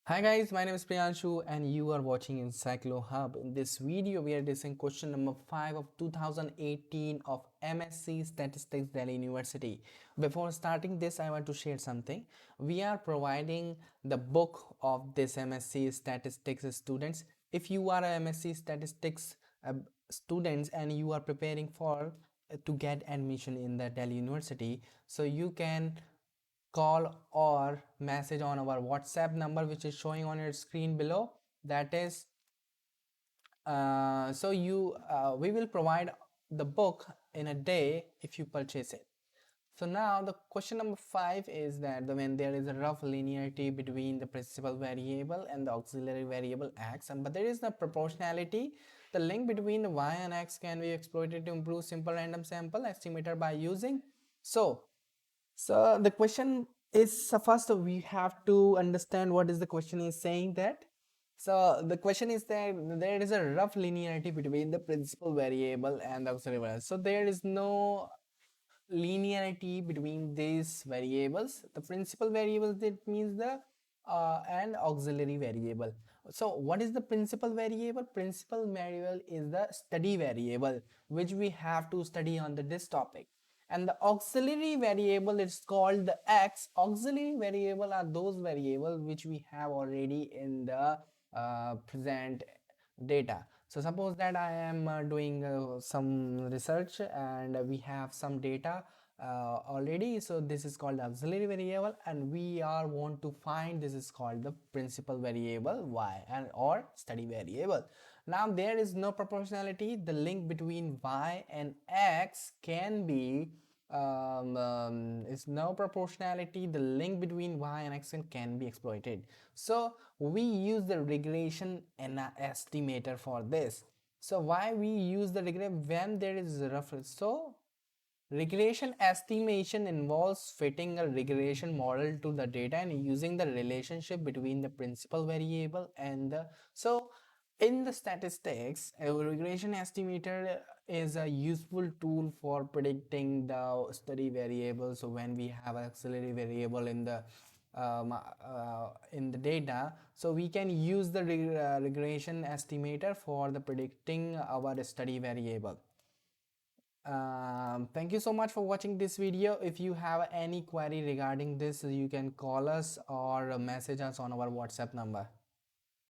Hi guys, my name is Priyanshu and you are watching Encyclo Hub. In this video, we are discussing question number 5 of 2018 of MSc Statistics Delhi University. Before starting this, I want to share something. We are providing the book of this MSc Statistics students. If you are a MSc Statistics students and you are preparing for to get admission in the Delhi University, so you can call or message on our WhatsApp number which is showing on your screen below. That is we will provide the book in a day if you purchase it. So now the question number 5 is that when there is a rough linearity between the principal variable and the auxiliary variable x, but there is no proportionality, the link between the y and x can be exploited to improve simple random sample estimator by using. So the question is, first we have to understand what is the question is saying that. So the question is that there is a rough linearity between the principal variable and the auxiliary variable. So there is no linearity between these variables. The principal variables, that means the and auxiliary variable. So what is the principal variable? Principal variable is the study variable which we have to study on this topic, and the auxiliary variable is called the x. Auxiliary variable are those variables which we have already in the present data. So suppose that I am doing some research and we have some data already, so this is called auxiliary variable, and we are want to find, this is called the principal variable y and or study variable. Now there is no proportionality. The link between y and x can be is no proportionality. The link between y and x can be exploited. So we use the regression estimator for this. So why we use the regression when there is a reference? So regression estimation involves fitting a regression model to the data and using the relationship between the principal variable and the. So in the statistics, a regression estimator is a useful tool for predicting the study variables. So when we have an auxiliary variable in the data, so we can use the regression estimator for the predicting our study variable. Thank you so much for watching this video. If you have any query regarding this, you can call us or message us on our WhatsApp number.